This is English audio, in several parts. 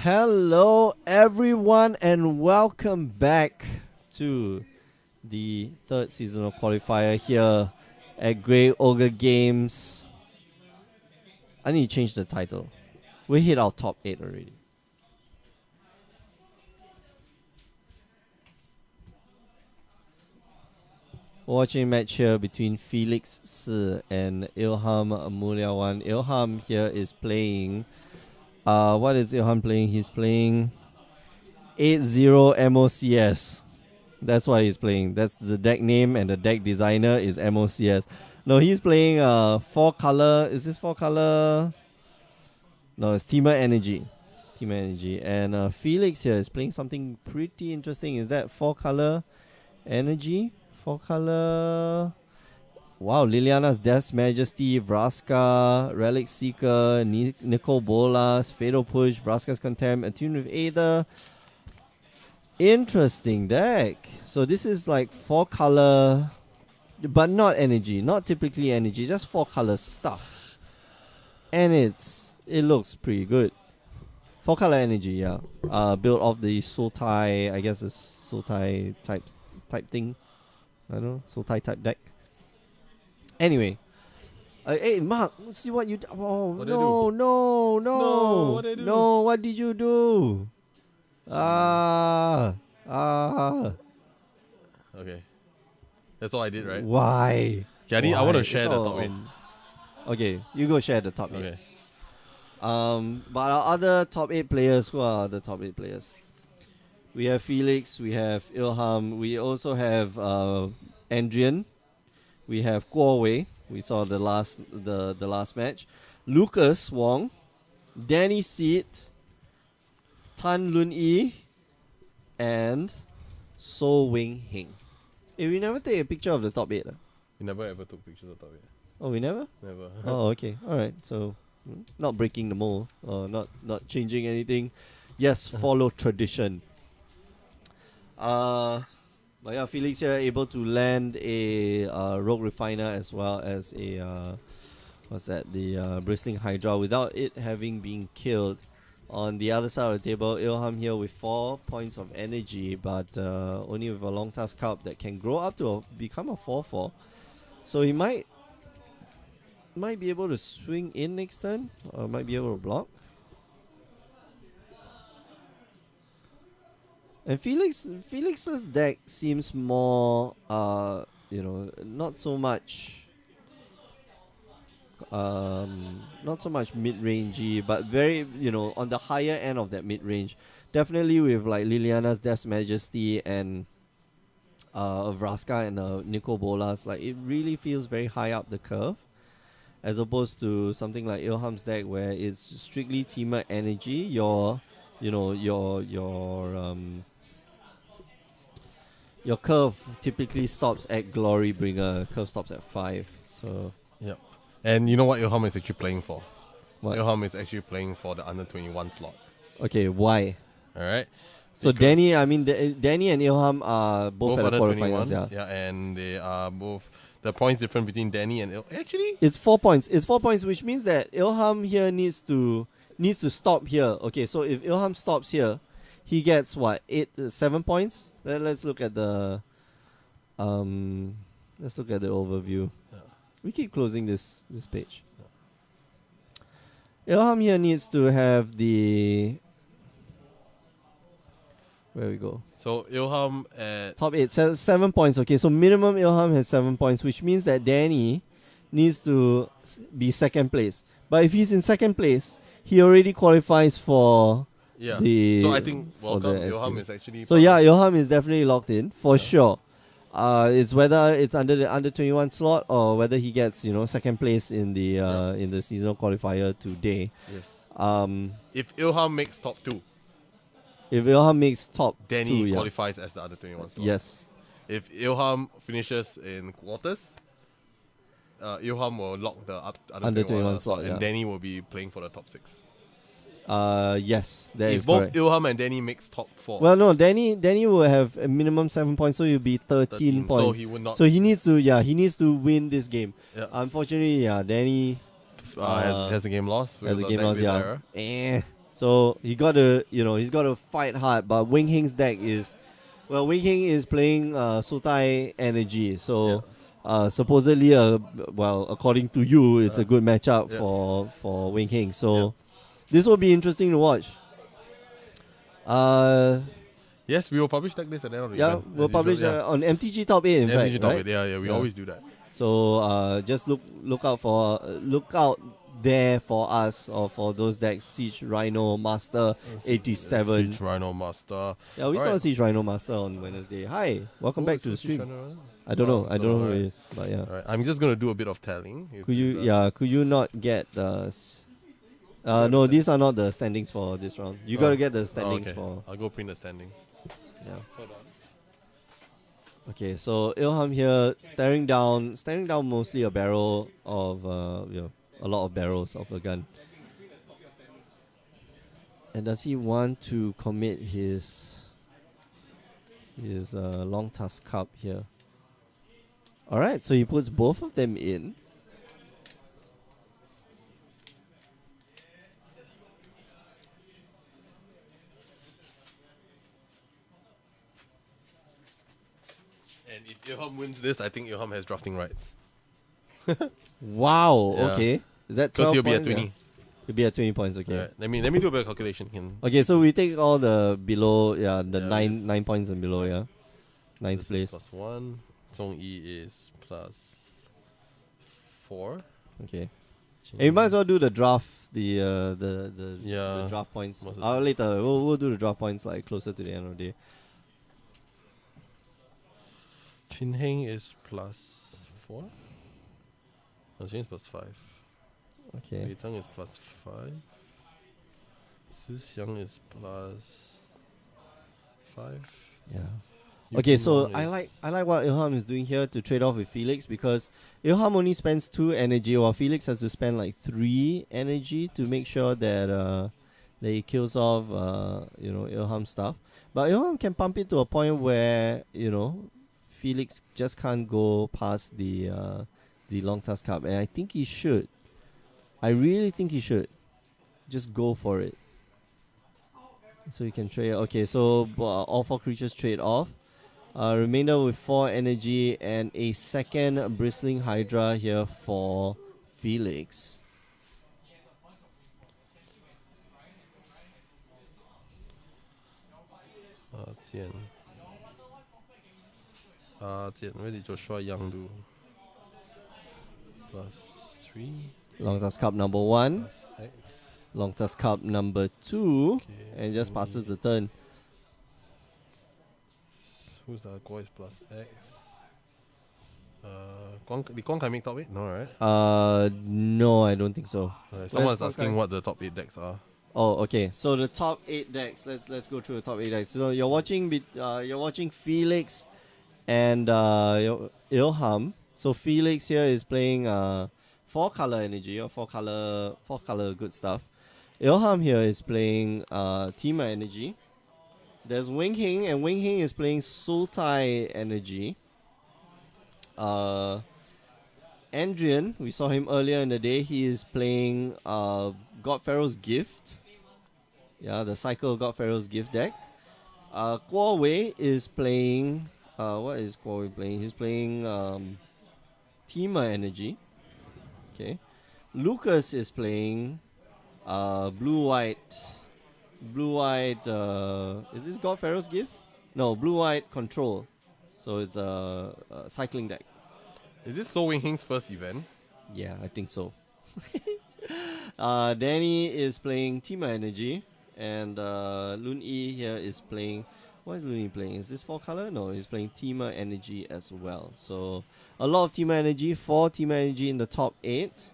Hello, everyone, and welcome back to the third season of Qualifier here at Grey Ogre Games. I need to change the title. We hit our top 8 already. Watching match here between Felix Si and Ilham Mulyawan. Ilham here is playing. What is Ilham playing? He's playing 80 MOCS. That's why he's playing. That's the deck name, and the deck designer is MOCS. No, he's playing 4-color. Is this 4-color? No, it's Temur Energy. Temur Energy. And Felix here is playing something pretty interesting. Is that 4-color Energy? 4-color. Wow, Liliana's Death's Majesty, Vraska, Relic Seeker, Nicol Bolas, Fatal Push, Vraska's Contempt, Attune with Aether. Interesting deck. So this is like 4-color, but not energy, not typically energy, just 4-color stuff. And it looks pretty good. 4-color energy, yeah. Built off the Sultai, I guess it's Sultai type thing. I don't know, Sultai type deck. Anyway, hey Mark, see what you oh what no, what did you do? Okay. That's all I did, right? Why? Okay, I want to share the top 8. Okay, you go share the top 8. Okay. But our other top 8 players, who are the top 8 players? We have Felix, we have Ilham, we also have Andrian, we have Guo Wei, we saw the last match, Lucas Wong, Danny Seed, Tan Lun Yi, and So Wing Hing. Hey, we never take a picture of the top 8. We never ever took pictures of the top 8. Oh, we never? Never. Oh, okay. Alright, so not breaking the mold, or not changing anything. Yes, follow tradition. But yeah, Felix here able to land a Rogue Refiner as well as a the Bristling Hydra without it having been killed. On the other side of the table, Ilham here with 4 points of energy, but only with a long task cup that can grow up to become a 4/4. So he might be able to swing in next turn, or might be able to block. And Felix's deck seems more, not so much mid-rangey, but very, on the higher end of that mid-range. Definitely with like Liliana's Death's Majesty and Vraska and Nicol Bolas, like it really feels very high up the curve, as opposed to something like Ilham's deck where it's strictly Temur Energy. Your curve typically stops at Glorybringer. Curve stops at 5. So Yep. And you know what Ilham is actually playing for? what? Ilham is actually playing for the under 21 slot. Okay, why? Alright? So Danny and Ilham are both at the under quarterfinals. 21. Yeah, and they are both. The points difference between Danny and actually, It's 4 points. It's 4 points, which means that Ilham here needs to stop here. Okay, so if Ilham stops here, he gets what? 7 points. Let's look at the overview. Yeah. We keep closing this page. Ilham here needs to have the. Where we go? so Ilham at Top 8, 7 points. Okay, so minimum Ilham has 7 points, which means that Danny needs to be second place. But if he's in second place, he already qualifies for yeah. the. So I think for the welcome Ilham SQ. is actually. So yeah, Ilham is definitely locked in for sure. It's whether it's under the under 21 slot or whether he gets second place in the seasonal qualifier today. Yes. If Ilham makes top 2, Ilham makes top Danny 2, qualifies as the under 21 slot. yes. If Ilham finishes in quarters, Ilham will lock the under 21 slot, yeah. and Danny will be playing for the top 6. Yes, that is If both correct. Ilham and Danny makes top 4, Well, no, Danny will have a minimum 7 points, so he'll be 13 so points. he would not. So he needs to win this game. Yeah. Unfortunately, Danny has a game loss. has a with game loss. deck Yeah. with Lara. So he got to, he's got to fight hard. But Wing Hing's deck is, well, Wing Hing is playing Sultai Energy. So supposedly, according to you, it's a good matchup for Wing Hing. So this will be interesting to watch. Yes, we will publish deck list at the end of the event. We'll publish on MTG Top 8, in fact, MTG Top right? 8, yeah, we always do that. So just look out there for us, or for those decks. Siege Rhino Master 87. Siege Rhino Master. Yeah, we saw Siege Rhino Master on Wednesday. Hi, welcome back to the stream. I don't know who it is, but yeah. Alright, I'm just gonna do a bit of tallying. Could you not get no, these are not the standings for this round. You gotta get the standings for. I'll go print the standings. Yeah. Hold on. Okay, so Ilham here staring down mostly a barrel of a lot of barrels of a gun. And does he want to commit his long task cup here? All right, so he puts both of them in. And if Ilham wins this, I think Ilham has drafting rights. Wow. Yeah. Okay. Is that 12 Because he'll be points? at 20. Yeah. He'll be at 20 points. Okay. Right. Let me do a bit of calculation. Okay, so we take all the below. Yeah, the Yeah, 9 points and below. Yeah, ninth This place. is +1. Zhong Yi is +4. Okay. And you might as well do the draft. The draft points. Later. We'll do the draft points like closer to the end of the day. Chin Heng is +4. Oh, Chin is +5. Okay. Wei Tang is +5. Si Xiang is +5. Yeah. Yu Okay, Jin so Wong I is- like what Ilham is doing here to trade off with Felix, because Ilham only spends 2 energy, while Felix has to spend like 3 energy to make sure that he kills off Ilham's stuff. But Ilham can pump it to a point where Felix just can't go past the long task cup, and I think he should. I really think he should just go for it. So you can trade. Okay, so all 4 creatures trade off. Remainder with 4 energy and a second Bristling Hydra here for Felix. Jian. Jian, where did Joshua Young do? +3. Long Task Cup number 1. +X. Long Task Cup number 2. Okay, And just passes the turn. Who's the Guo is +X? Did Guang Kai make top 8? No, right? No, I don't think so. Someone's Guang asking Kai? what the top 8 decks are. Oh, okay. So the top 8 decks. Let's go through the top 8 decks. So you're watching Felix and Ilham. So Felix here is playing 4 color energy, or 4 color good stuff. Ilham here is playing Temur energy. There's Wing Hing, and Wing Hing is playing Sultai energy. Andrian, we saw him earlier in the day. He is playing God Pharaoh's Gift. Yeah, the Cycle of God Pharaoh's Gift deck. Guo Wei is playing. What is Guo Wei playing? He's playing Temur energy. Okay. Lucas is playing blue white. Is this God Pharaoh's Gift? No, blue white control. So it's a cycling deck. Is this So Wing Hing's first event? Yeah, I think so. Danny is playing Temur energy, and Lun Yi here is playing. What is Lun Yi playing? Is this 4 color? No, he's playing Temur energy as well. So a lot of Temur energy. 4 Temur energy in the top 8.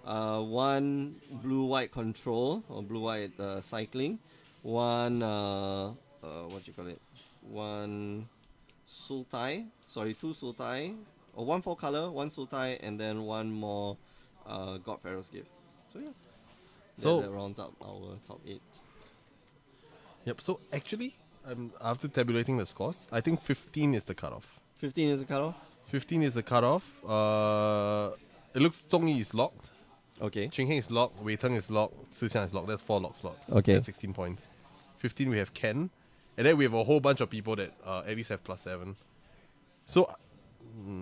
1 blue white control, or blue white cycling. 1 what you call it? 1 Sultai. Sorry, 2 Sultai. Or 1 4 color, 1 Sultai, and then 1 more God Pharaoh's Gift. So yeah. So that rounds up our top 8. Yep. So actually, after tabulating the scores, I think 15 is the cutoff. 15 is the cutoff? 15 is the cutoff. It looks Zhong Yi is locked. Okay. Ching Heng is locked, Wei Teng is locked, Si Xiang is locked. That's 4 lock slots. Okay. At 16 points. 15 we have Ken. And then we have a whole bunch of people that at least have +7. So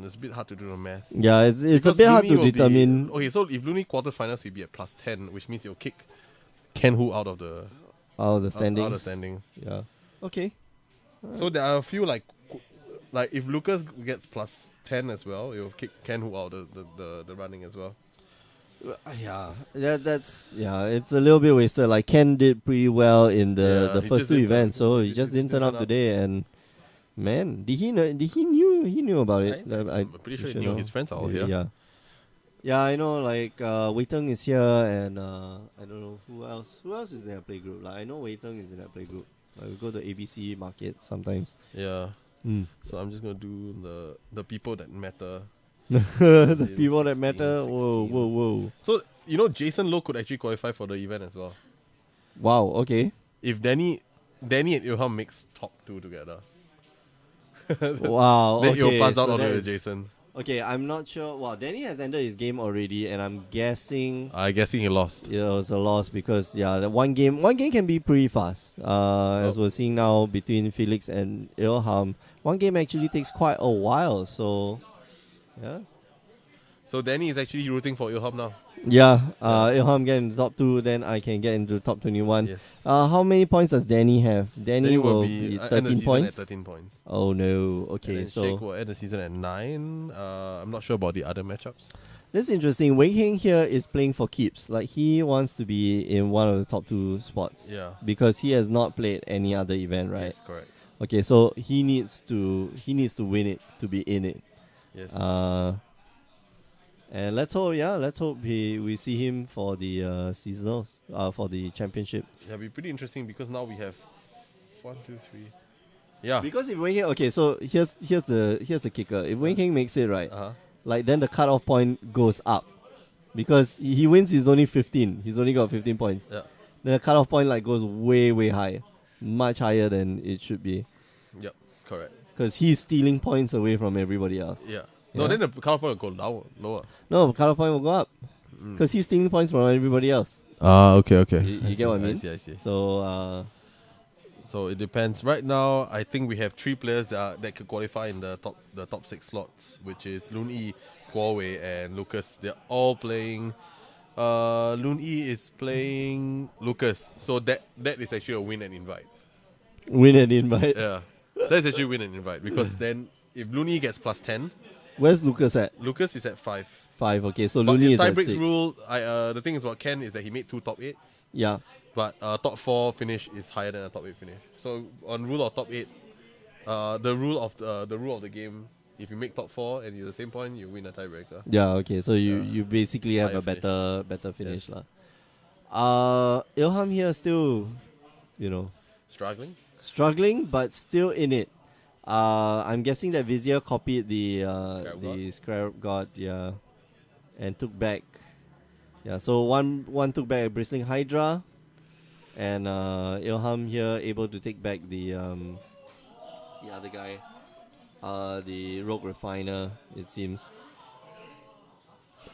it's a bit hard to do the math. Yeah, it's a Because bit hard Looney to will determine. okay, so if Looney quarterfinals will be at +10, which means you'll kick Ken Hu out of the Standings. Out of the standings. Yeah. Okay. So there are a few like if Lucas gets +10 as well, it will kick Ken Hu out of the running as well. Yeah, that's it's a little bit wasted. Like Ken did pretty well in the He first just two didn't events, turn- so he he just just didn't turn didn't up turn up. today. And man, did he know? He knew about it. I'm pretty sure he knew. His friends are all here. Yeah. Yeah, I know. Like Wei Teng is here, and I don't know who else. Who else is in that play group? Like I know Wei Teng is in that play group. Like we go to ABC market sometimes. Yeah. Mm. So I'm just gonna do the people that matter. The people that 16, matter. Whoa, 16. whoa. So Jason Lowe could actually qualify for the event as well. Wow. Okay. If Danny and Ilham mix top 2 together, Wow. then Okay. it'll pass down so all the way to that's- Jason. Okay, I'm not sure. Well, Danny has ended his game already, and I'm guessing I'm guessing he lost. it was a loss because the one game can be pretty fast. As we're seeing now between Felix and Ilham, one game actually takes quite a while. So, yeah. So Danny is actually rooting for Ilham now. Yeah, Ilham get into top 2, then I can get into top 21. Yes. How many points does Danny have? Danny will be end the 13 season points. at 13 points. Oh no. And Okay, then so Sheikh will end the season at 9. I'm not sure about the other matchups. this is interesting. Wei Heng here is playing for keeps. Like he wants to be in one of the top 2 spots. Yeah. Because he has not played any other event, right? Yes, correct. Okay, so he needs to win it to be in it. Yes. And let's hope we see him for the seasonals, for the championship. It'll be pretty interesting because now we have 1, 2, 3. Yeah. Because if Wei Heng, okay, so here's the kicker. If Wei Heng makes it right, Uh-huh. like then the cutoff point goes up, because he wins. He's only 15. He's only got 15 points. Yeah. Then the cutoff point like goes way high, much higher than it should be, Yep. Correct. because he's stealing points away from everybody else. Yeah. Yeah. No, then the cutoff point will go lower. No, cutoff point will go up because he's stealing points from everybody else. Okay. You get what I mean? I see. So So it depends. Right now, I think we have 3 players that could qualify in the top 6 slots, which is Loon Yi, Guo Wei, and Lucas. They're all playing. Loon Yi is playing Lucas, so that is actually a win and invite. win and invite. Yeah, that's actually win and invite because then if Loon Yi gets +10, Where's Lucas at? Lucas is at 5. 5. Okay, so But Looney the is at tie breaks 6. rule, the thing is about Ken is that he made 2 top 8s. Yeah. But top 4 finish is higher than a top 8 finish. So on rule of top 8, the rule of the game, if you make top 4 and you're the same point, you win a tiebreaker. Yeah. Okay, so you basically have a higher better finish, Yes. lah. Ilham here still, Struggling. struggling, but still in it. I'm guessing that Vizier copied the Scarab God, yeah, and took back. Yeah, so one took back a Bristling Hydra, and Ilham here able to take back the other guy, the Rogue Refiner. It seems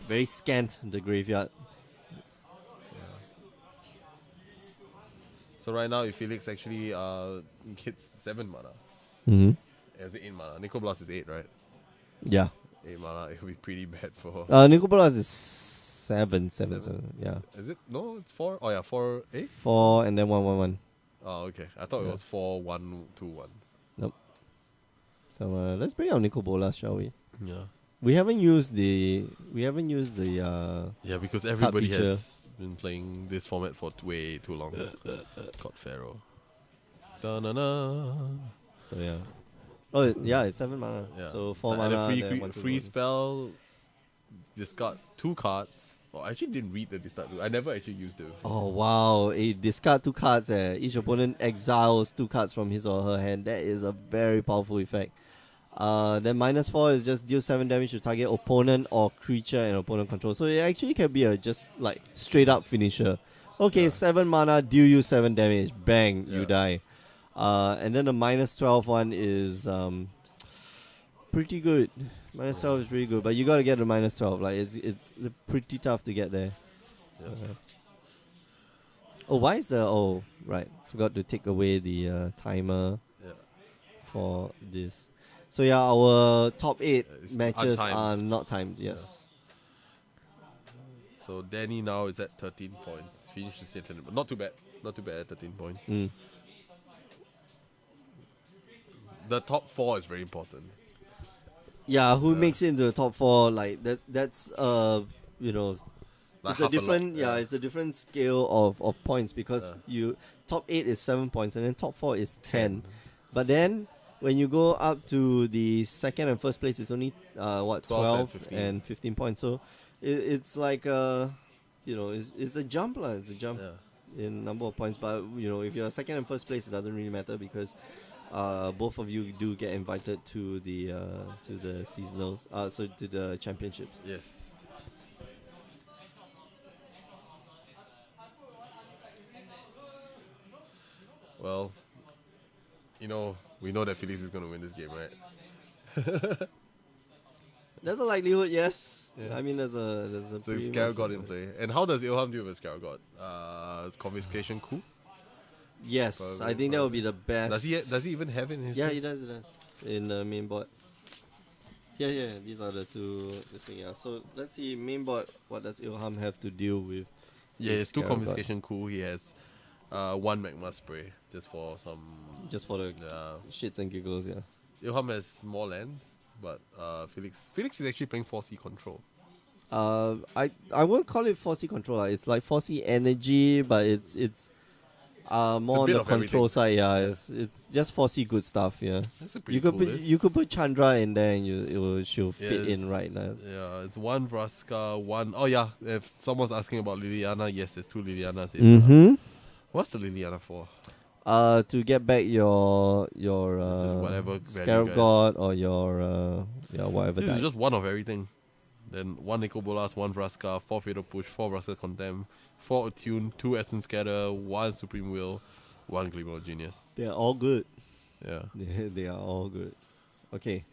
very scant, the graveyard. So right now, if Felix actually hits 7 mana, Mm-hmm. is it 8 mana? Nico Blast is 8, right? Yeah. 8 mana, it will be pretty bad for. Nicopolas is 7. Yeah. Is it? No, it's 4. Oh yeah, 4, 8? 4 and then 1. Oh, okay. I thought it Yeah. was 4, 1, 2, 1. So let's bring out Nicobolas, shall we? Yeah. We haven't used the Yeah, because everybody feature. has been playing this format for way too long. God Pharaoh. Da-na-na. so yeah. Oh it's 7 mana. Yeah. So 4 and mana. a then free, 1, 2, free 1. spell. Discard 2 cards. Oh, I actually didn't read the discard rule. I never actually used it. Oh wow! Discard 2 cards. Each opponent exiles 2 cards from his or her hand. That is a very powerful effect. Then -4 is just deal 7 damage to target opponent or creature and opponent control. So it actually can be a just like straight up finisher. Okay, Yeah. 7 mana, deal you 7 damage. Bang, you Yeah. die. And then the -12 one is pretty good. -12 is pretty good, but you gotta get the -12. Like it's pretty tough to get there. Oh, why is the right? Forgot to take away the timer Yeah. for this. So yeah, our top 8 It's matches untimed. are not timed. Yes. So Danny now is at 13 points. Finished the same, but not too bad. Not too bad at 13 points. Mm. The top 4 is very important. Yeah, who makes it into the top 4? Like that's you know, Like it's a half a lot, different it's a different scale of points because you top 8 is 7 points and then top 4 is 10. But then when you go up to the second and first place, it's only 12 and 15 points. So it's like it's a jump lah. It's a jump in number of points. But if you're second and first place, it doesn't really matter because both of you do get invited to the seasonals. So to the championships. Yes. Well, we know that Felix is going to win this game, right? There's a likelihood, yes. Yeah. I mean, there's a. So it's Scarab God in play. And how does Ilham deal with Scarab God? Confiscation coup? Yes, Probably, I think that would be the best. Does he even have it in his Yeah, list? he does. He does in the main board. Yeah. These are the two. Yeah. So let's see main board. What does Ilham have to deal with? Yeah, it's 2 Scarab God? confiscation coup. He has 1 magma spray just for some. Just for the shits and giggles, yeah. Ilham has more lands, but Felix is actually playing 4C control. I won't call it 4C control. It's like 4C energy, but it's more on the control side. Yeah, it's just 4C good stuff. Yeah, That's a pretty cool list. You could put Chandra in there and she'll fit in right now. Yeah, it's 1 Vraska, 1. Oh yeah, if someone's asking about Liliana, yes, there's 2 Lilianas in. Mm-hmm. What's the Liliana for? To get back your just whatever Scarab God or your whatever. This is just 1 of everything. Then 1 Nicobolas, 1 Vraska, 4 Fatal Push, 4 Vraska Condemn, 4 Attune, 2 Essence Scatter, 1 Supreme Will, 1 Glimmer of Genius. They're all good. Yeah. They are all good. Okay.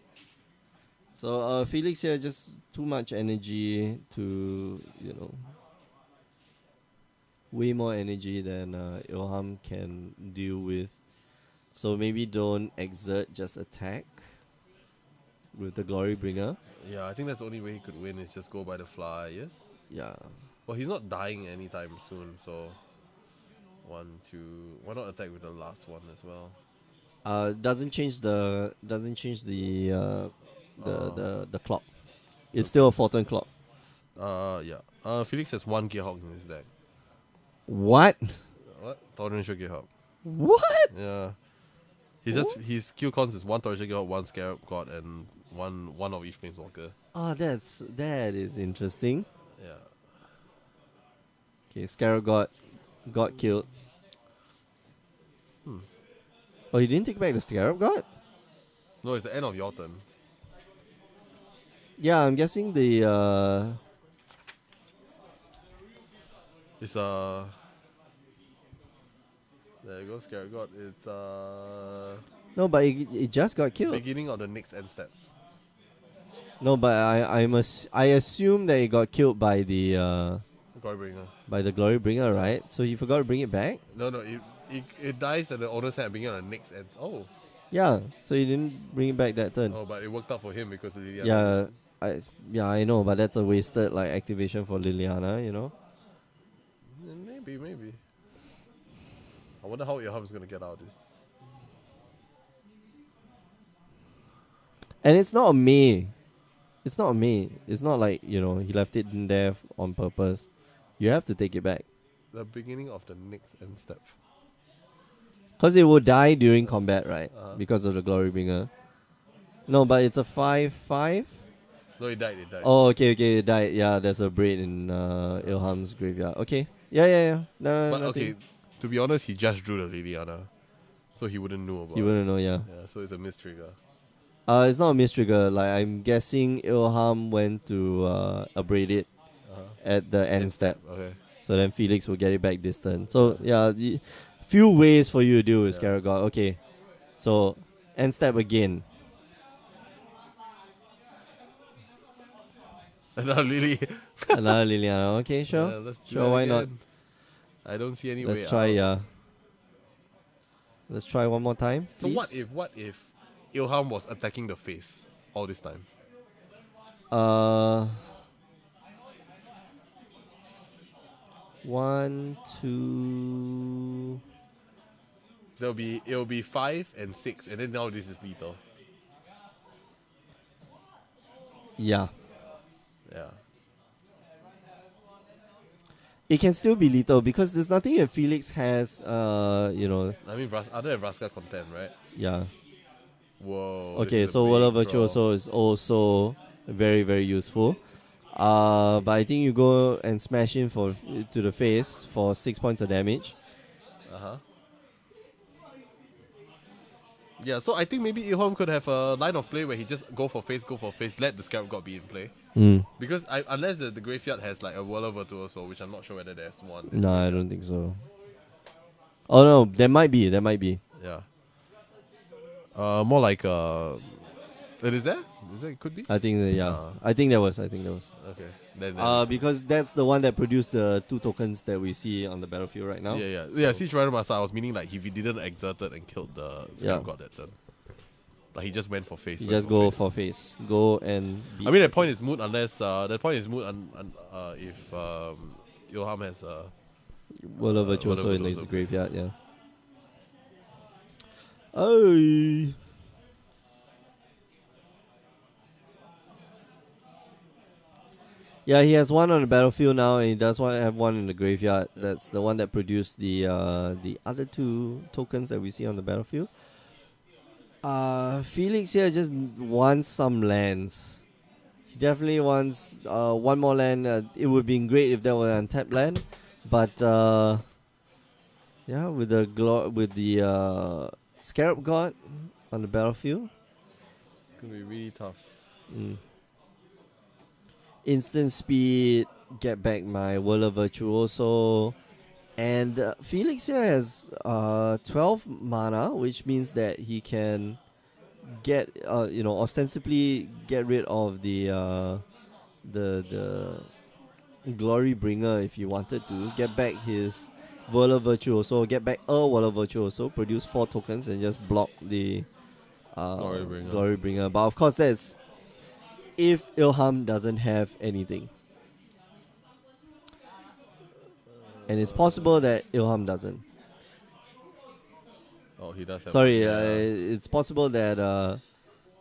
So Felix here just too much energy to way more energy than Ilham can deal with. So maybe don't exert, just attack with the Glory Bringer. Yeah, I think that's the only way he could win is just go by the fly, yes? Yeah. Well, he's not dying anytime soon, so 1, 2. Why not attack with the last one as well? Doesn't change the clock. It's still a Fortin clock. Yeah. Felix has 1 Gearhawk in his deck. What? What? Torrential Gearhawk. What? Yeah. His skill cons is 1 Torrential Gearhawk, 1 Scarab God, and one of each Planeswalker. Oh, that is interesting. Yeah. Okay, Scarab got killed. Oh, you didn't take back the Scarab God? No, it's the end of your turn. Yeah, I'm guessing the It's there you go, Scarab God. It's no, but it just got killed. beginning of the next end step. No, but I assume that it got killed by the Glorybringer. by the Glory Bringer, right? So you forgot to bring it back? No, it dies at the owner's hand beginning of the next end. Oh. Yeah, so you didn't bring it back that turn. Oh, but it worked out for him because of Liliana. Yeah, I know, but that's a wasted activation for Liliana, Maybe. I wonder how Ilham's gonna get out of this. And it's not a May. It's not a May. It's not like, he left it in there on purpose. You have to take it back. The beginning of the next end step. Because it will die during combat, right? Because of the Glory Bringer. No, but it's a 5/5. No, it died. Oh, okay, it died. Yeah, there's a braid in Ilham's graveyard. Okay. Yeah. No, but nothing. okay, to be honest, he just drew the Liliana. So he wouldn't know about it. You wouldn't know, yeah. Yeah, so it's a mistrigger. It's not a mistrigger. I'm guessing Ilham went to abrade it at the end step. Okay. So then Felix will get it back this turn. So yeah, few ways for you to deal with Scarab God. Okay. So end step again. Another Lily. Another Liliana. Okay, sure. Yeah, let's do Sure, that why not? again. I don't see any Let's way try. out. Let's try one more time. So Please. what if Ilham was attacking the face all this time? Uh, 1, 2. It'll be 5 and 6, and then now this is lethal. Yeah. Yeah. It can still be lethal because there's nothing that Felix has, I mean, other than Vraska content, right? yeah. Whoa. Okay, This is a so World big of draw. Virtuoso is also very, very useful. But I think you go and smash him to the face for 6 points of damage. Uh-huh. Yeah, so I think maybe Ilham could have a line of play where he just go for face, let the Scarab God be in play. Because unless the graveyard has like a Whirler Virtuoso, which I'm not sure whether there's one. No, I don't think so. Oh no, there might be. Yeah. More like is there? Is there? It could be. I think that, yeah. I think there was. Okay. Then Because that's the one that produced the 2 tokens that we see on the battlefield right now. Yeah. Siege Rider Master. I was meaning like if he didn't exert it and killed the Scarab God that turn. But he just went for face. You just go for face. Go and beat I mean that point is moot unless if Ilham has World of Virtuoso World of in his Virtuoso. graveyard, yeah. Oh. Yeah, he has one on the battlefield now, and he does have one in the graveyard. That's the one that produced the other 2 tokens that we see on the battlefield. Felix here just wants some lands. He definitely wants one more land. It would be great if there were an untapped land, but yeah, with the Scarab God on the battlefield, it's gonna be really tough. Instant speed, get back my Whirler Virtuoso. And Felix here has 12 mana, which means that he can get, ostensibly get rid of the Glory Bringer if he wanted to. Get back his Whirler Virtuoso, get back a Whirler Virtuoso, produce 4 tokens and just block the Glory Bringer. But of course, that's if Ilham doesn't have anything. And it's possible that Ilham doesn't. Oh, he does have it's possible that,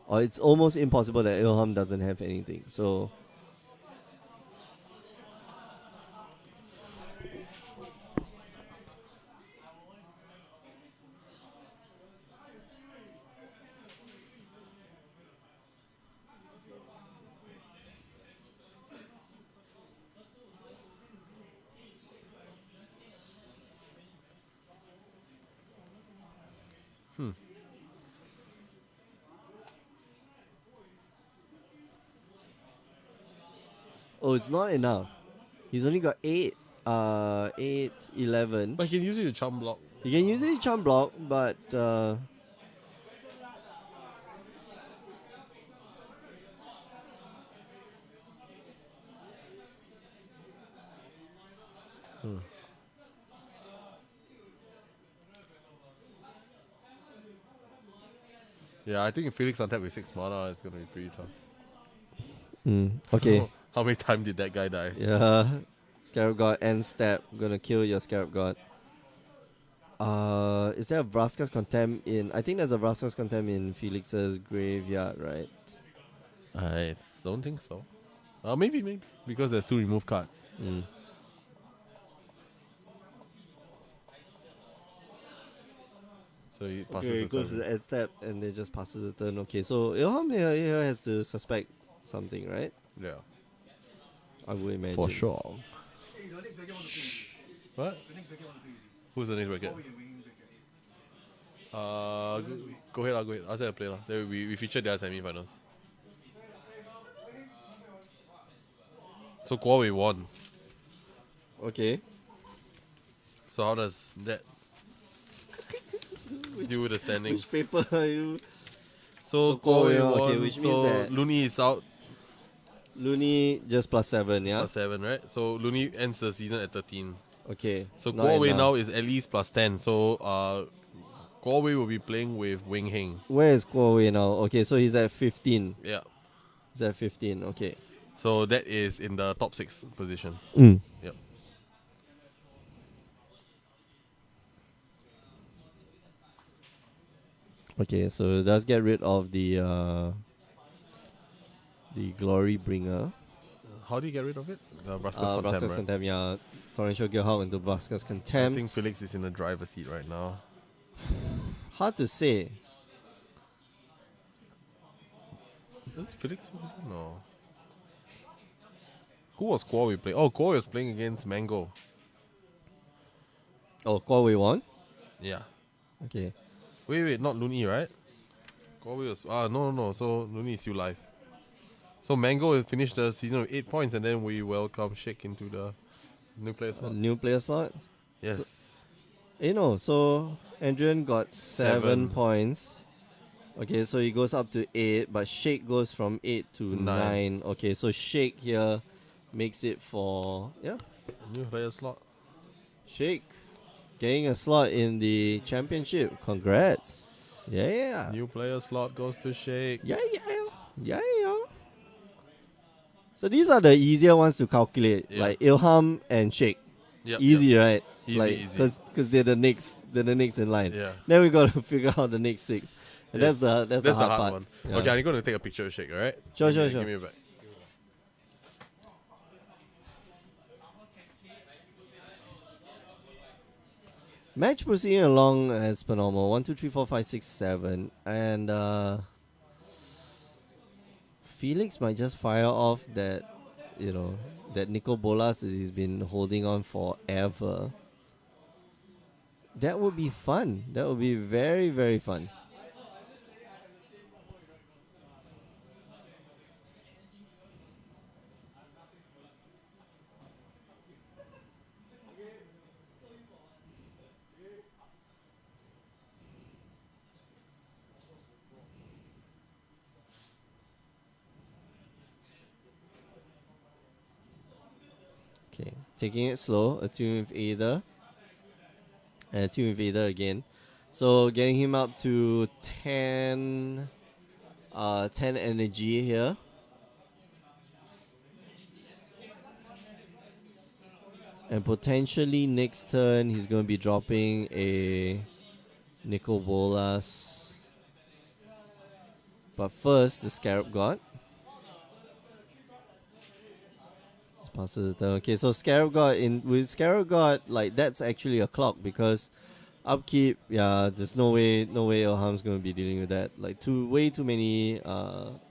or it's almost impossible that Ilham doesn't have anything. So, oh, it's not enough. He's only got 8, 11. But he can use it to charm block. He can use it to charm block, but Yeah, I think if Felix untap with 6 mana, it's gonna be pretty tough. okay. How many times did that guy die? Yeah. Scarab God end step. Gonna kill your Scarab God. Is there a Vraska's Contempt in... I think there's a Vraska's Contempt in Felix's graveyard, right? I don't think so. Maybe. Because there's 2 remove cards. So he passes Okay, the it goes to turn. the end step and it just passes the turn. Okay, so Ilham here has to suspect something, right? Yeah. I would imagine. For sure. What? Who's the next bracket? Go ahead. Ask them to play. Then we feature their semi-finals. So Huawei won. Okay. So how does that do with the standings? Which paper are you... So Huawei Huawei won, won. okay, which means so that- Looney is out. Looney just +7, yeah? +7, right? So Looney ends the season at 13. Okay. So not Guowei enough. now is at least +10. So Guowei will be playing with Wing Heng. Where is Kuowei now? Okay, so he's at 15. Yeah. He's at 15, okay. So that is in the top 6 position. Mm. Yep. Okay, so it does get rid of the Glory Bringer. How do you get rid of it? Brasker's Contempt, Brasker's right? Contempt, yeah. Torrential Gearhawk into Brasker's I Contempt. think Felix is in the driver's seat right now. Hard to say. Is Felix visible? No. Who was Guowei playing? Oh, Guowei was playing against Mango. Oh, Kuowei won? Yeah. Okay. Wait, not Looney, right? Guowei was... no. So Looney is still live. So Mango has finished the season with 8 points, and then we welcome Shake into the nuclear slot. New player slot? Yes. So, so Adrian got 7 7. points. Okay, so he goes up to 8, but Shake goes from 8 to 9. Okay, so Shake here makes it for... Yeah, New player slot. Shake getting a slot in the championship. Congrats. Yeah. New player slot goes to Shake. Yeah. So these are the easier ones to calculate, Yeah. like Ilham and Shake. Yep, Easy, right? Easy. Because they're the next in line. Yeah. Then we got to figure out the next 6. And Yes. that's the hard part. one. Yeah. Okay, I'm going to take a picture of Shake, alright? Sure. Give me it back. Match proceeding along as per normal. 1, 2, 3, 4, 5, 6, 7. And Felix might just fire off that, that Nicol Bolas that he's been holding on forever. That would be fun. That would be very, very fun. Okay, taking it slow, attune with Ada. And attune with Ada again. So getting him up to 10 energy here. And potentially next turn he's going to be dropping a Nicol Bolas. But first, the Scarab God. Passes the turn. Okay, so Scarab God with Scarab God, like that's actually a clock because upkeep, yeah, there's no way Ilham's gonna be dealing with that. Like way too many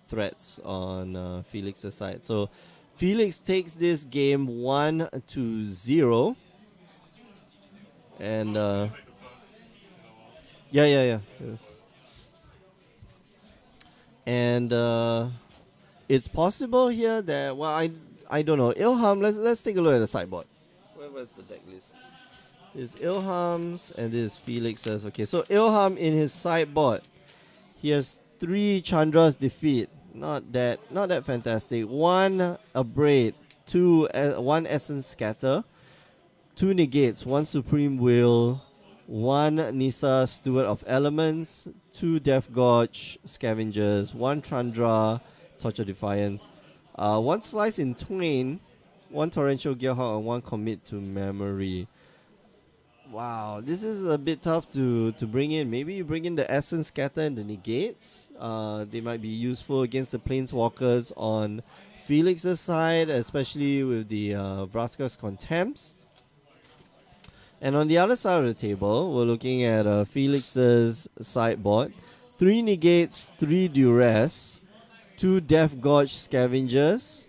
threats on Felix's side. So Felix takes this game 1-0. And yeah. Yes. And it's possible here that I don't know. Ilham, let's take a look at the sideboard. Where was the deck list? This is Ilham's and this is Felix's. Okay, so Ilham in his sideboard, he has 3 Chandra's defeat. Not that fantastic. 1 Abrade, 1 Essence Scatter, 2 Negates, 1 Supreme Will, 1 Nisa Steward of Elements, 2 Death Gorge Scavengers, 1 Chandra Torch of Defiance, 1 Slice in Twain, 1 Torrential Gearhawk, and 1 Commit to Memory. Wow, this is a bit tough to bring in. Maybe you bring in the Essence Scatter and the Negates. They might be useful against the Planeswalkers on Felix's side, especially with the Vrasker's Contempts. And on the other side of the table, we're looking at Felix's sideboard. 3 Negates, 3 Duress, 2 Death Gorge Scavengers,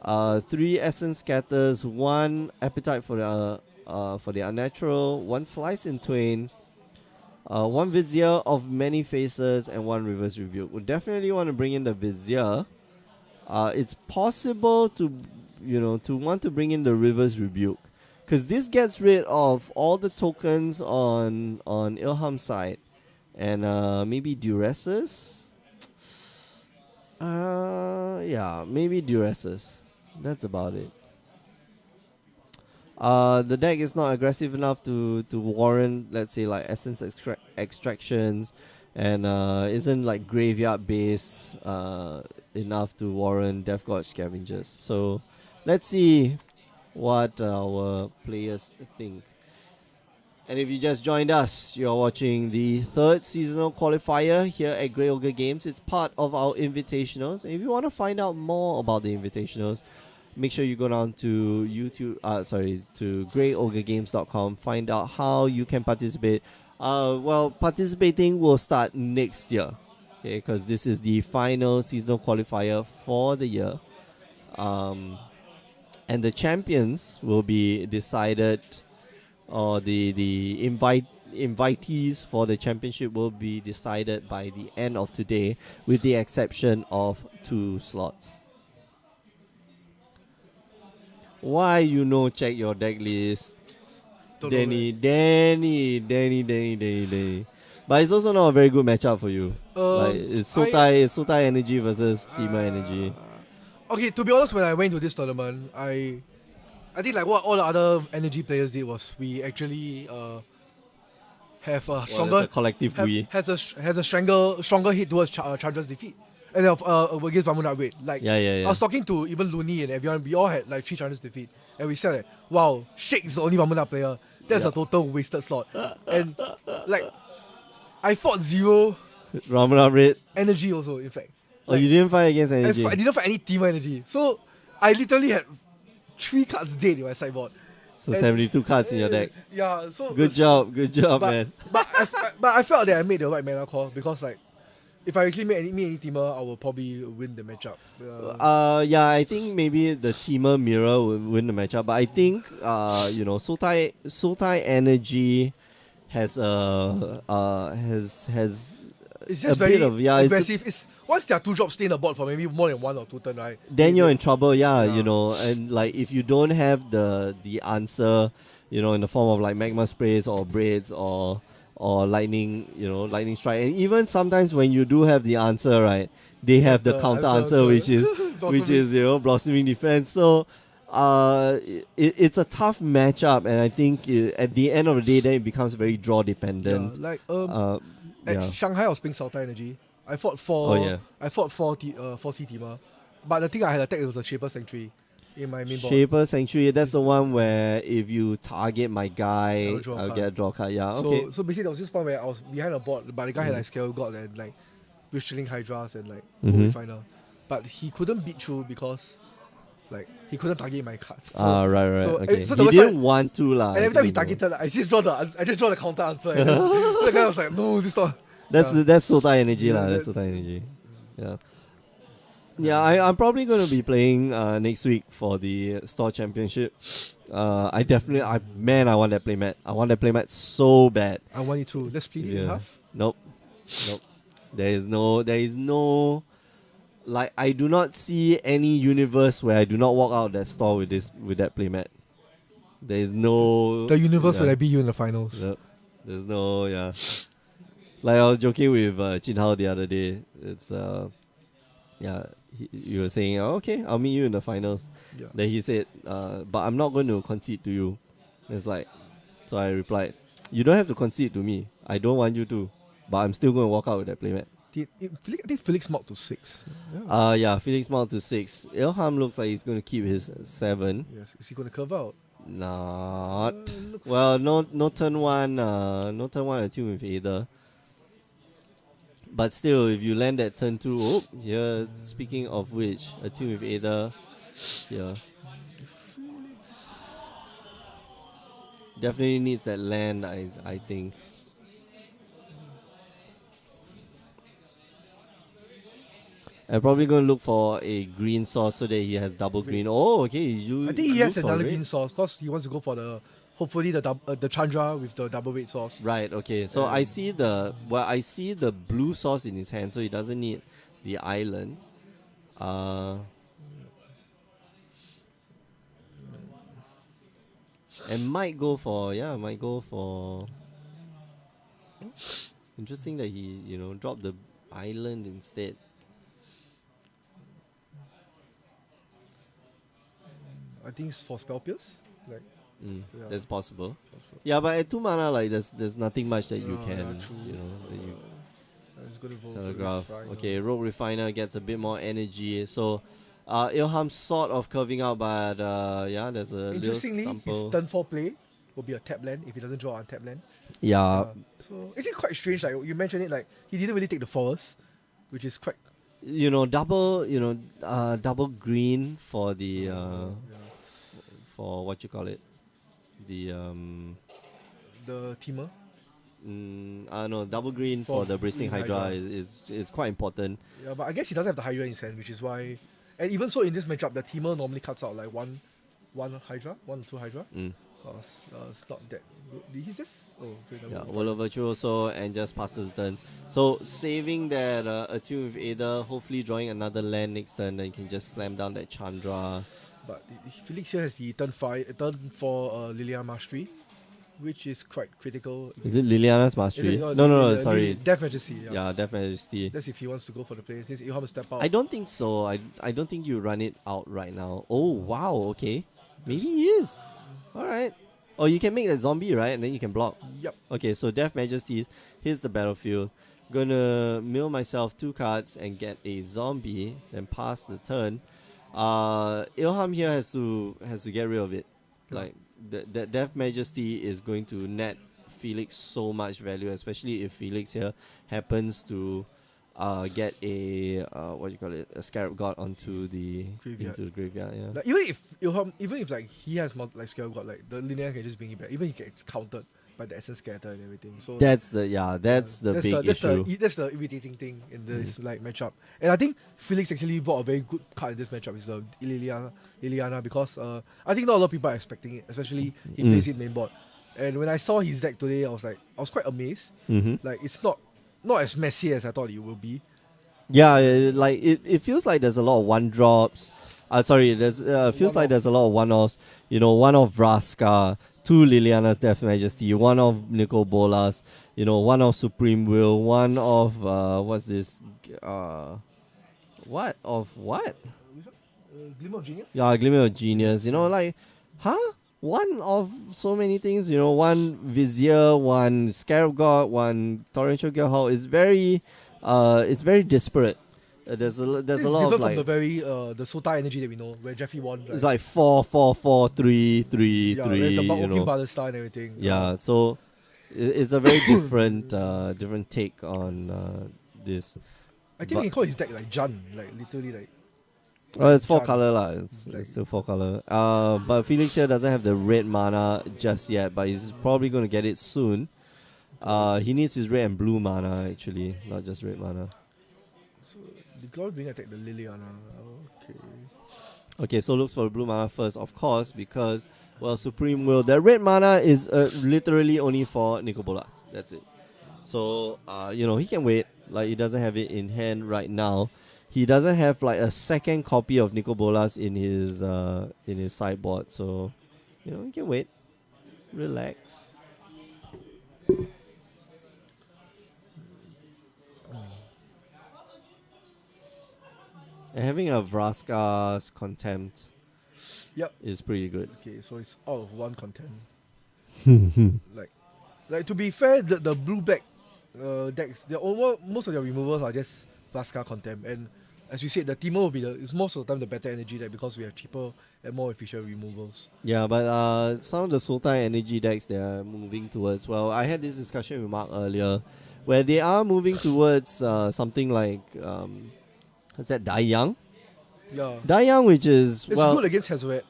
3 Essence Scatters, 1 Appetite for the Unnatural, 1 Slice in Twain, 1 Vizier of Many Faces, and 1 Reverse Rebuke. We definitely want to bring in the Vizier. It's possible to want to bring in the Reverse Rebuke, because this gets rid of all the tokens on Ilham's side, and maybe Duresses. Yeah, maybe Duresses. That's about it. The deck is not aggressive enough to warrant, let's say, like essence extractions, and isn't like graveyard based enough to warrant Death God Scavengers. So let's see what our players think. And if you just joined us, you're watching the third seasonal qualifier here at Grey Ogre Games. It's part of our invitationals. And if you want to find out more about the invitationals, make sure you go down to to greyogregames.com, find out how you can participate. Well, participating will start next year, okay, because this is the final seasonal qualifier for the year. And the champions will be decided, or the invitees for the championship will be decided by the end of today, with the exception of 2 slots. Why you no check your deck list? Don't know, man. Danny. But it's also not a very good matchup for you. Like it's Sotai Energy versus Temur Energy. Okay, to be honest, when I went to this tournament, I think like what all the other energy players did was we actually have a stronger a collective we. has a stronger hit towards Chandra's defeat. And against Vamuna Raid. Like Yeah. I was talking to even Looney and everyone, we all had like 3 Chandra's defeat. And we said like, wow, Shake is the only Vamuna player. That's a total wasted slot. And like I fought 0 Ramana Red. energy also, in fact. Oh, you didn't fight against energy. I didn't fight any team energy. So I literally had 3 cards dead in my sideboard. So 72 cards in your deck. Yeah, so Good job, man. But I felt that I made the right mana call, because like if I actually meet any teamer, I will probably win the matchup. Yeah, I think maybe the Temur mirror will win the matchup, but I think Sultai Energy has it's just a very bit of aggressive. It's once there are 2 drops stay in the board for maybe more than 1 or 2 turn, right? then you're in trouble, and like if you don't have the answer, in the form of like magma sprays or braids or lightning strike, and even sometimes when you do have the answer, right, they have the counter answer, which is blossoming defense. So it's a tough matchup, and I think at the end of the day, then it becomes very draw dependent. Yeah, like at Shanghai I was playing Salta Energy. I fought 4 I fought 4 C teamer. But the thing I had attacked was the Shaper Sanctuary in my main board. Shaper Sanctuary, that's the one where if you target my guy, I'll get a draw card. Yeah, okay. So basically there was this point where I was behind a board, but the guy had like Scale God and like Wishing Hydras and like Qualifier. But he couldn't beat through because like he couldn't target my cards. So, right. So, okay. so he didn't want to and every time he targeted, I just draw the counter answer. And then the guy was like, no, this not. That's Sultai Energy lah. That's Sultai Energy. Yeah. Yeah, I'm probably going to be playing next week for the store championship. I want that playmat. I want that playmat so bad. I want you to. Let's split it in half. Nope. There is no. Like, I do not see any universe where I do not walk out of that store with that playmat. There is no. The universe will be you in the finals. Nope. There's no Like I was joking with Jin Hao the other day. It's you were saying, okay, I'll meet you in the finals. Yeah. Then he said, but I'm not going to concede to you. It's like, so I replied, you don't have to concede to me. I don't want you to, but I'm still going to walk out with that playmat. I think Felix marked to 6. Felix marked to 6. Ilham looks like he's going to keep his 7. Yes, is he going to curve out? Not. Well, no turn 1. No turn 1 attune with either. But still, if you land at turn 2, speaking of which, attune with Ada, definitely needs that land, I think. I'm probably going to look for a green source so that he has double green. Oh, okay. I think he has another green source because he wants to go for hopefully the Chandra with the double red source. Right, okay. So I see the blue source in his hand, so he doesn't need the island. And might go for interesting that he, dropped the island instead. I think it's for spell pierce. Like, yeah. That's possible. Possible. Yeah, but at 2 mana, like there's nothing much that you Yeah, can, true. you know, that you I was gonna vote for telegraph. Refiner. Okay, Rogue Refiner gets a bit more energy. So, Ilham sort of curving out, but yeah, there's a little Interestingly, his stumble. turn 4 play will be a tap land if he doesn't draw on tap land. Yeah, So actually quite strange. Like you mentioned it, like he didn't really take the forest, which is quite you know, double green for the for what you call it, the the Temur. no, double green for the Bristling Green Hydra Hydra. is quite important. Yeah, but I guess he doesn't have the Hydra in his hand, which is why. And even so, in this matchup, the Temur normally cuts out like one Hydra, 1 or 2 Hydra. So it's not that good. Did he just? Oh, okay. Yeah, World Virtuoso and just passes turn. So saving that Attune with Ada, hopefully drawing another land next turn, then you can just slam down that Chandra. But Felix here has the turn 4 Liliana Mastery, which is quite critical. Is it Liliana's Mastery? Is it- No, sorry. Death Majesty. Yeah, Death Majesty. That's if he wants to go for the play. Since Ilham step out. I don't think so. I don't think you run it out right now. Oh, wow, okay. Maybe he is. Alright. Oh, you can make that zombie, right? And then you can block. Yep. Okay, so Death Majesty hits the battlefield. Gonna mill myself 2 cards and get a zombie, then pass the turn. Ilham here has to get rid of it. Like the Death Majesty is going to net Felix so much value, especially if Felix here happens to get a what do you call it, a Scarab God onto the Graveyard. into the graveyard. Yeah. Like, even if like he has like Scarab God, like the linear can just bring it back. Even he gets countered by the Essence Scatter and everything. So That's the big issue. That's the irritating thing in this like matchup. And I think Felix actually brought a very good card in this matchup. Is the Liliana because I think not a lot of people are expecting it, especially he plays it main board. And when I saw his deck today, I was quite amazed. Like it's not as messy as I thought it would be. Yeah, like it feels like there's a lot of 1-drops. There's feels like there's a lot of 1-offs. You know, 1 of Vraska, 2 Liliana's Death Majesty, 1 of Nicol Bolas, you know, 1 of Supreme Will, 1 of what's this? What of what? Glimmer of Genius? Yeah, Glimmer of Genius. You know, like, huh? 1 of so many things. You know, 1 Vizier, 1 Scarab God, 1 Torrential Guildhall is very, it's very disparate. There's a lot It's of different like from the very the Sota energy that we know, where Jeffy won. it's like 4, 4, 4, 3, 3, yeah, 3. the You Walking know, Ballista and everything. yeah. So it's a very different take on this. I think we can call his deck like Jun, like literally like. Oh, it's 4 Chan. color lah. It's still 4 color. But Felix here doesn't have the red mana just yet, but he's probably gonna get it soon. He needs his red and blue mana actually, not just red mana. So the God being attack the Liliana. Okay. Okay, so looks for the blue mana first, of course, because well, Supreme Will. The red mana is literally only for Nicol Bolas. That's it. So you know, he can wait. Like he doesn't have it in hand right now. He doesn't have like a second copy of Nicol Bolas in his sideboard, so you know he can wait. Relax. And having a Vraska's Contempt is pretty good. Okay, so it's out of 1 content. like to be fair, the blue black decks, most of their removals are just Vraska Contempt, and as you said, the Temur will be it's most of the time the better energy deck because we have cheaper and more efficient removals. Yeah, but some of the Sultan energy decks they are moving towards. Well, I had this discussion with Mark earlier, where they are moving towards something like what's that? Dai Yang. Yeah, Dai Yang, which is it's good against Hazoret.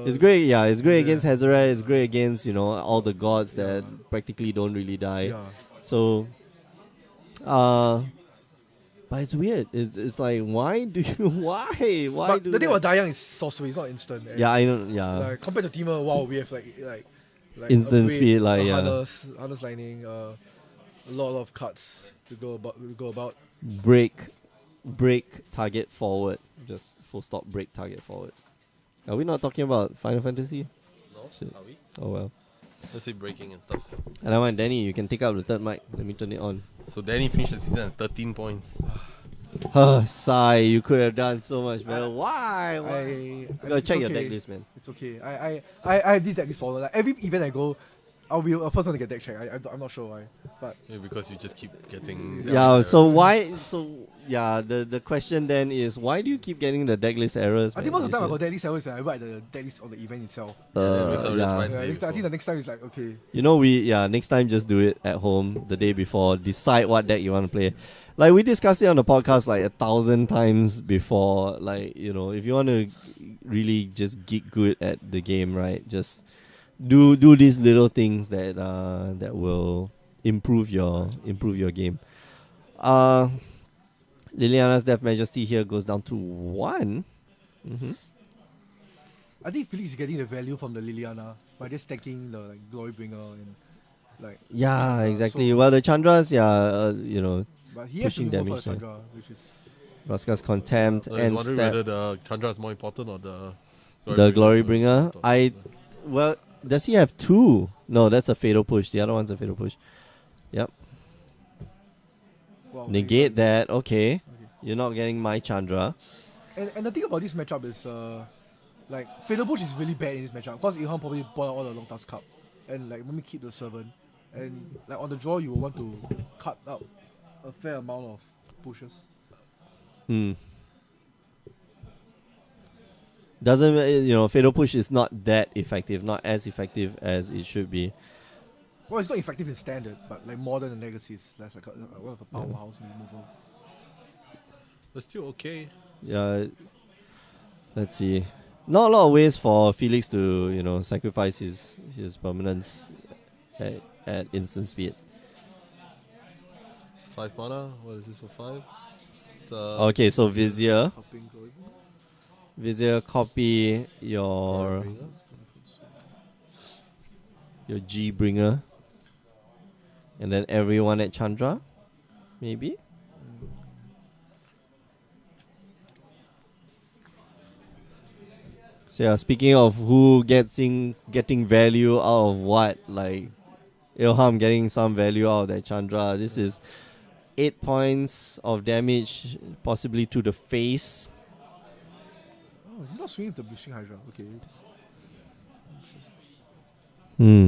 It's great. Yeah, it's great yeah. against Hazoret. It's great against all the gods that practically don't really die. Yeah. So, but it's weird. It's like why do you why But do the thing that? about Dayang is sorcery, it's not instant. And Yeah, I don't. Yeah, like, compared to Temur, wow, we have like Instant upgrade, speed, like, yeah. harness lining, a lot of cards to go about. break target forward. Just full stop. Break target forward. Are we not talking about Final Fantasy? No, Shit. are we? Oh well. Let's say breaking and stuff. And I want Danny. You can take up the third mic. Let me turn it on. So Danny finished the season at 13 points. Sigh, you could have done so much better. Why? Why? You gotta it's check your okay. deck list, man. It's okay. I have this deck list follow. Like every event I go, I'll be the first one to get deck check. I'm not sure why, but Maybe because you just keep getting. Yeah, these so errors. why? So, yeah, the question then is, why do you keep getting the deck list errors? I think most of the time I got deck list errors. I write the deck list on the event itself. then next time just Yeah. write Yeah, day I think before. the next time is like okay. You know, next time just do it at home the day before. Decide what deck you want to play. Like, we discussed it on the podcast like 1,000 times before. Like, you know, if you want to really just get good at the game, right, just do these little things that will improve your game. Liliana's Death Majesty here goes down to 1. Mm-hmm. I think Felix is getting the value from the Liliana by just stacking the like Glory Bringer and like Yeah, Chandra. exactly. So- Well, the Chandras, you know, but he has to pushing do more for damage, the Chandra, which is Raska's Contempt So I was and wondering Step. whether the Chandra is more important or the The Glory Bringer. I Well, does he have 2? No, that's a Fatal Push. The other one's a Fatal Push. Yep. wow, Negate that. Okay. Okay. You're not getting my Chandra. And the thing about this matchup is like Fatal Push is really bad in this matchup because Ilham probably bought out all the long task cup and like let me keep the servant and like on the draw you will want to cut out a fair amount of pushes. Hmm. Doesn't Fatal Push is not that effective, not as effective as it should be. Well, it's not effective in standard, but like modern and legacy is that's like one of a powerhouse removal. But still okay. Yeah. Let's see. Not a lot of ways for Felix to sacrifice his permanence at instant speed. It's 5 mana. What is this for 5? It's Okay, so Vizier. Copying Glory Bringer. Vizier, copy Glory Bringer. your G bringer, and then everyone at Chandra, maybe. So yeah, speaking of who getting value out of what, like Ilham getting some value out of that Chandra. This is 8 points of damage, possibly to the face. Oh, he's not swinging with the Boosting Hydra. Okay. Interesting. Hmm.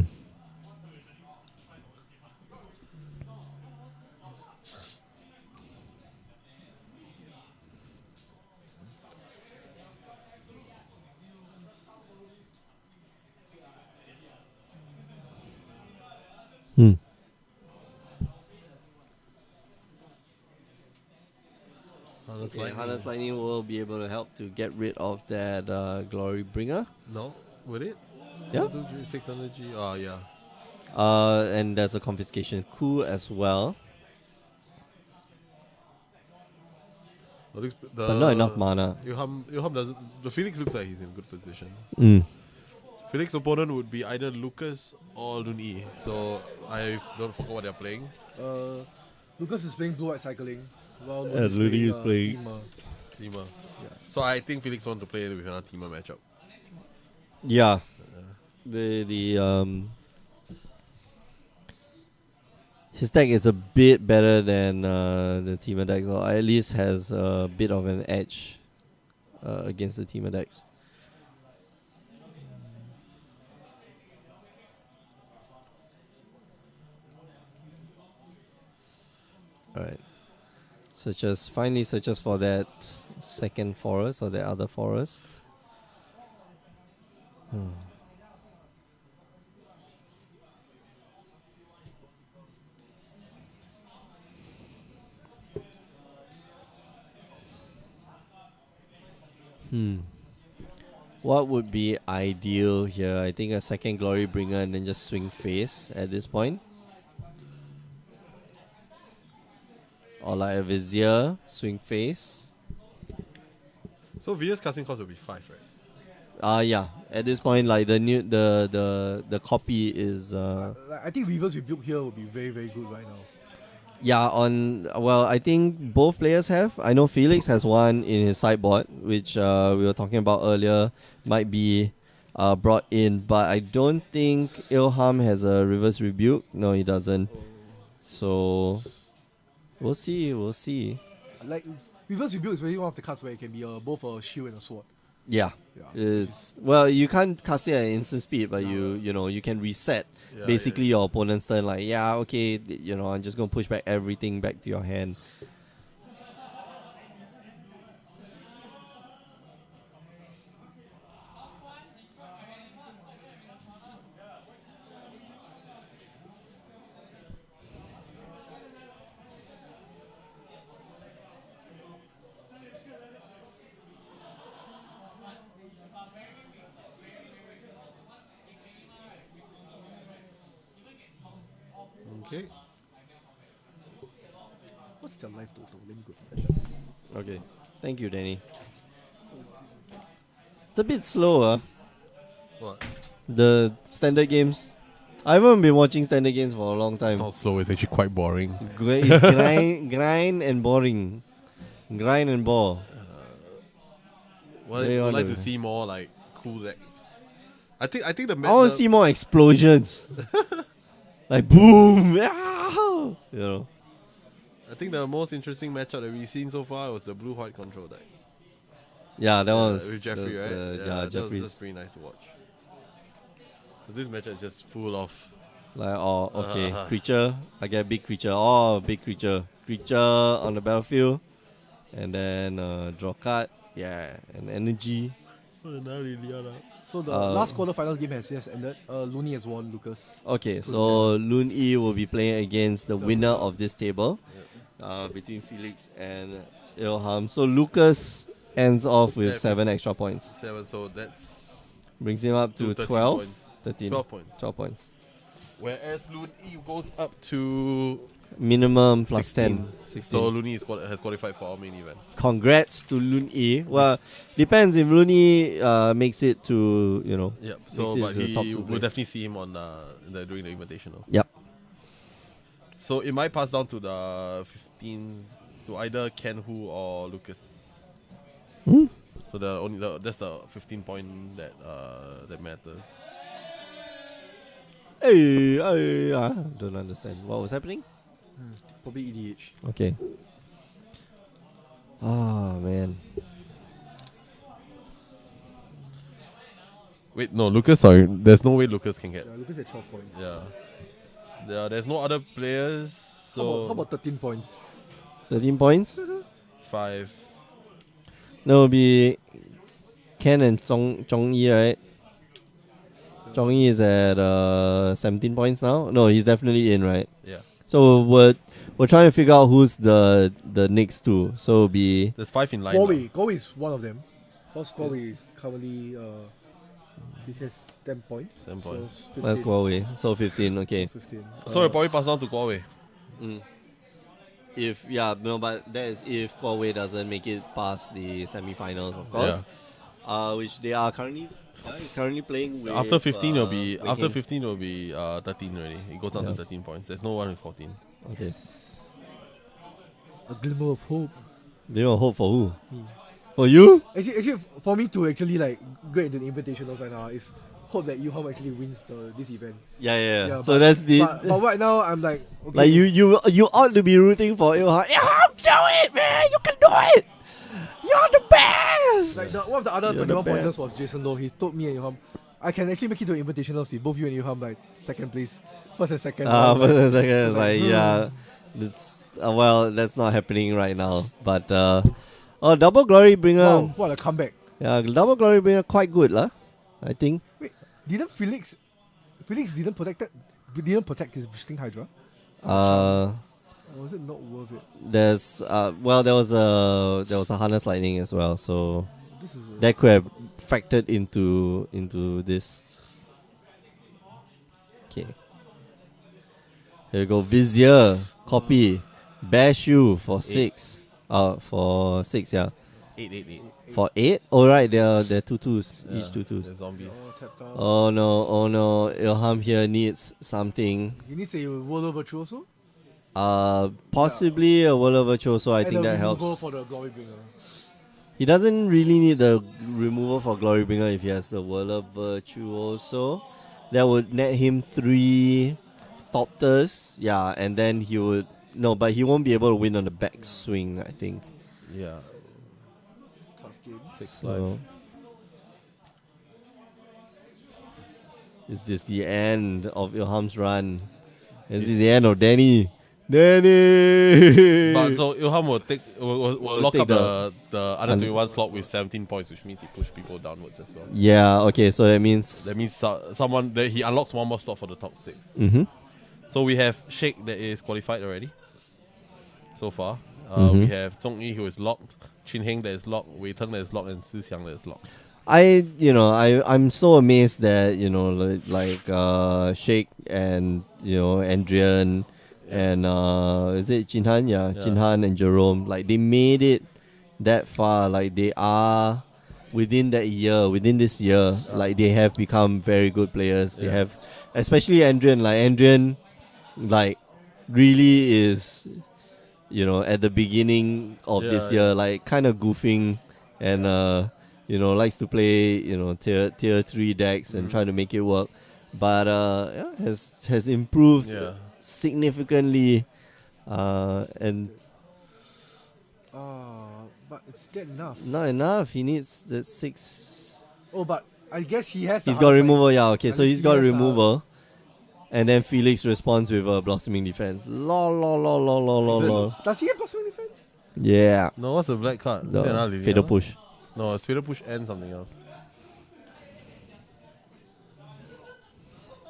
Hmm. Harness Okay, Lightning. Harness Lightning will be able to help to get rid of that Glory Bringer. No, would it? Yeah. 1, 2, 3, 6 energy. Oh yeah. And there's a confiscation coup as well, but not enough mana. Ilham doesn't. The Felix looks like he's in good position. Mm. Felix opponent would be either Lucas or Lun-Yi. So I don't forget what they're playing. Lucas is playing Blue White Cycling, while And Luni is playing- Temur. Teamer. Yeah. So I think Felix wants to play with another Teamer matchup. Yeah, his deck is a bit better than the Teamer decks, or at least has a bit of an edge against the Teamer decks. Alright. Finally searches for that second forest or the other forest. What would be ideal here? I think a second Glory Bringer and then just swing face at this point. Or like a Vizier, swing face. So Via's casting cost will be 5, right? Yeah. At this point, like the copy is Like, I think Weaver's rebuild here will be very, very good right now. yeah, I think both players have. I know Felix has one in his sideboard, which we were talking about earlier, might be brought in, but I don't think Ilham has a reverse rebuke. No, he doesn't. So we'll see. Like Reverse Rebuke is really one of the cards where it can be both a shield and a sword. Yeah. Yeah. It's, well, you can't cast it at instant speed, but No. you can reset Yeah, basically yeah. your opponent's turn. Like, yeah, okay, I'm just gonna push back everything back to your hand. Okay. What's their life total? Let me go. Adjust. Okay. Thank you, Danny. It's a bit slower, What? the standard games. I haven't been watching standard games for a long It's time. not slow. It's actually quite boring. It's grind and boring. Grind and bore. Well, Very I would on like the- to see more like cool decks. I think the I want to see more explosions. Like boom! Ah! I think the most interesting matchup that we've seen so far was the blue-white control deck. Yeah, that was with Jeffrey, that was right? yeah, that was Jeffrey's. just pretty nice to watch. 'Cause this matchup is just full of Like, oh, okay, Uh-huh. creature. I get big creature. Oh, big creature. Creature on the battlefield, and then draw card. Yeah, and energy. So the Uh, last quarterfinals game has just ended. Looney has won, Lucas. Okay, Good so Loon E will be playing against the The winner winner. of this table, between Felix and Ilham. So Lucas ends off with Yeah, 7 extra points, 7, so that's brings him up to 13 12, points. 13, 12 points. 12 points. Whereas Loon E goes up to Minimum plus 16. 10. 16. So Looney has qualified for our main event. Congrats to Loon E. Well, depends if Loon E makes it to, Yep. Makes So, it but to the top he two will place. definitely see him on during the invitationals. Yep. So it might pass down to the 15 to either Ken Hu or Lucas. Hmm? So that's the 15 point that matters. Hey, I don't understand. What was happening? Probably EDH. Okay. Oh, man. Wait, no, Lucas. Sorry, there's no way Lucas can get. Yeah, Lucas at 12 points. There's no other players. So How about 13 points? 13 points? 5. That will be Ken and Zhong Yi, right? Zhong Yi is at 17 points now. No, he's definitely in, right? Yeah. So we're trying to figure out who's the next two. So it'll be There's 5 in line. Galway is one of them. Because Galway is currently he has 10 points. 10 so points. 15. let's go away. So 15, okay. 15. So we'll probably pass down to Galway. Mm. But that is if Galway doesn't make it past the semi-finals, of course. Which they are currently. He's currently playing with. After 15, it'll be Wei after King. 15 it'll be 13 already. It goes down to Yeah. 13 points. There's no one with 14. Okay. A glimmer of hope. They will hope for who? Me. For you? Actually, for me to actually like get into the invitationals right now is hope that Yuham actually wins this event. Yeah. Yeah, So but- that's the. But right now I'm like, okay, Like you ought to be rooting for Ilha. Yeah, do it, man! You can do it. You're the best. like one of the other You're the 21 pointers best. was Jason Low. He told me and Yuham, I can actually make it to invitationals if both you and Yuham like second place, first and second. I was But like- the second is like, like, yeah, it's well, that's not happening right now. But double glory bringer, wow, what a comeback! yeah, double glory bringer quite good lah. I think. Didn't Felix didn't protect his Sting Hydra? Or was it not worth it? There's there was a harness lightning as well, so This is that could have factored into this. Okay. Here we go. Vizier copy. Bash you for 6. For 6, yeah. 8. For 8? Oh right, they're 2/2s. Yeah, Each 2/2s. There's zombies. tapped out. Oh no. Ilham here needs something. You need to say World of Virtuoso? Possibly a World of Virtuoso. I And think a that removal helps. for the Glory Bringer. He doesn't really need the removal for Glorybringer if he has the Whirl of Virtuoso. That would net him 3 top tiers. Yeah, and then he would... No, but he won't be able to win on the back swing, I think. Yeah. Tough game. 6 life. So, is this the end of Ilham's run? Is this the end of Danny? Danny! But so Ilham will lock take up the under under- 21 slot with 17 points, which means he push people downwards as well. Yeah, okay, so that means... That means someone that he unlocks one more slot for the top 6. Mm-hmm. So we have Sheikh that is qualified already. So far, Mhm. we have Zhong Yi who is locked, Chin Heng that is locked, Wei Teng that is locked, and Si Xiang that is locked. I'm so amazed that, Sheikh and, Adrian and, is it Jinhan? Yeah, Yeah. Jinhan and Jerome. Like, they made it that far. Like, they are within this year, like, they have become very good players. They Yeah. have, especially Adrian, like, really is, at the beginning of this Yeah, year, like, kind of goofing and, likes to play, tier 3 decks and try to make it work. But has improved Yeah. significantly, and But it's still enough. not enough. He needs the 6. Oh, but I guess he has. The He's got hard side. removal, yeah. Okay, so Unless he's he got has, removal, and then Felix responds with a blossoming defense. Lol, lol, lol, lol, lol, lol, lol. Does he have blossoming defense? Yeah. No, what's the black card? Is it another No, Liliana? fatal push. No, it's fatal push and something else.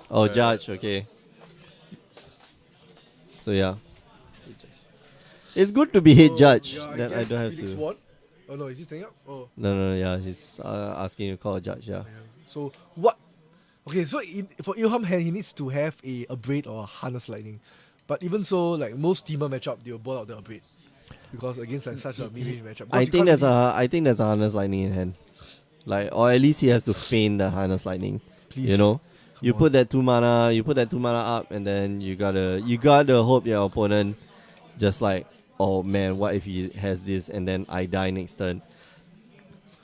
Oh, Right. judge. Okay. So yeah, it's good to be hit judge. Yeah, Then I guess don't have Felix to. won. Oh no, is he staying up? Oh. No, yeah. He's asking you to call a judge. Yeah. So what? Okay, so for Ilham Hand, he needs to have a Abrade or a Harness Lightning. But even so, like most teamer matchup, they'll ball out the Abrade because against like such a mid-range matchup. I Because you think can't there's a harness lightning in hand, like, or at least he has to feign the harness lightning. Please. You know, Come you on. put that 2 mana up, and then you gotta hope your opponent just like, oh man, what if he has this and then I die next turn.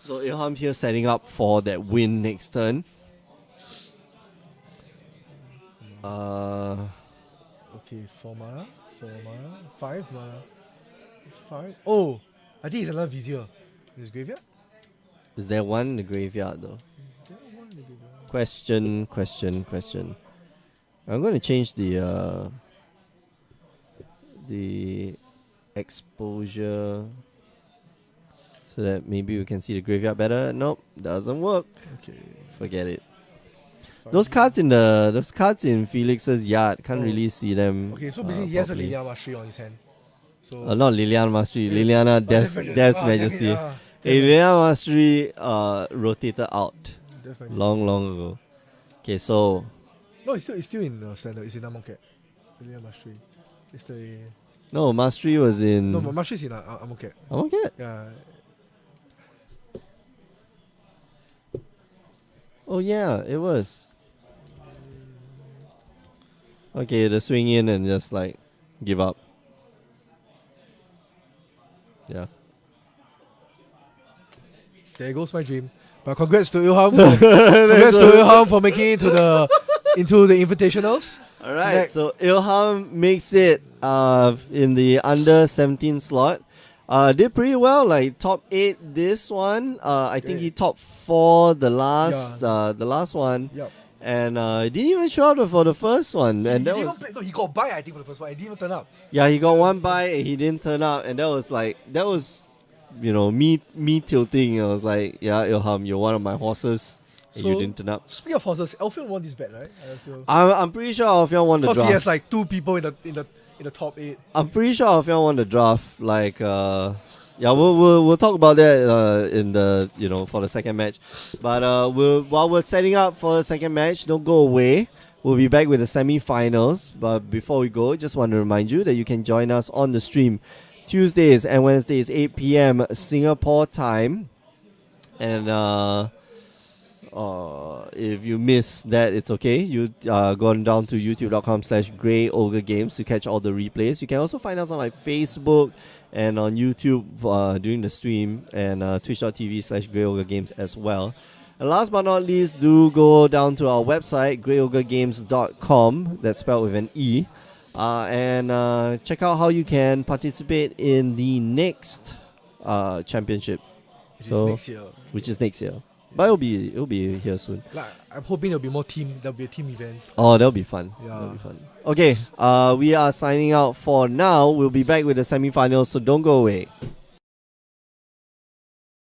So Ilham here setting up for that win next turn. Okay, 4 mana, 5 mana, 5. Oh, I think it's another Vizier in his graveyard. Is there one in the graveyard though? Is there one in the graveyard? Question. I'm going to change the exposure so that maybe we can see the graveyard better. Nope, doesn't work. Okay. Forget it. Fine. Those cards in Felix's yard, can't Oh. really see them. Okay, so basically he has a properly. Liliana Mastery on his hand. So Not Liliana Mastery, Yeah. Liliana Oh, Death's Majesty. Yeah, Hey, Liliana Mastery rotated out Death Majesty. long ago. Okay, so No, it's still in standard. It's in Amonkhet. Liliana Mastery. It's the no, Mastery was in. no, Mastery is in Amonkhet. Okay. Yeah. Oh yeah, it was. Okay, the swing in and just like give up. Yeah. There goes my dream. But congrats to Ilham. Congrats to Ilham for making it into the invitationals. All right. Next. So Ilham makes it in the under 17 slot. Did pretty well, like top 8 this one. I think Okay. he top 4 the last one. Yep. And he didn't even show up for the first one. And that he was no, he got by I think for the first one. He didn't even turn up. yeah, he got one bye and he didn't turn up, and that was me tilting. I was like, yeah, Ilham, you're one of my horses. And you So- didn't turn up. Speaking of horses, Elfin won this bet, right? I'm pretty sure Alfian won the Because he draft. has like 2 people in the top 8. I'm pretty sure Alfian won the draft. Like, yeah, we'll talk about that in the for the second match. But while we're setting up for the second match, don't go away. We'll be back with the semi-finals. But before we go, just want to remind you that you can join us on the stream Tuesdays and Wednesdays 8 p.m. Singapore time. And if you miss that, it's okay. You go on down to youtube.com/Grey Ogre Games to catch all the replays. You can also find us on like Facebook and on YouTube during the stream, and twitch.tv/Grey Ogre Games as well. And last but not least, do go down to our website, greyogregames.com. That's spelled with an E. And check out how you can participate in the next championship, which so- is next year. which is next year. But it'll be here soon. Like I'm hoping there'll be more team. There'll be a team events. Oh, that'll be fun. Yeah. That'll be fun. Okay, we are signing out for now. We'll be back with the semi-finals, so don't go away.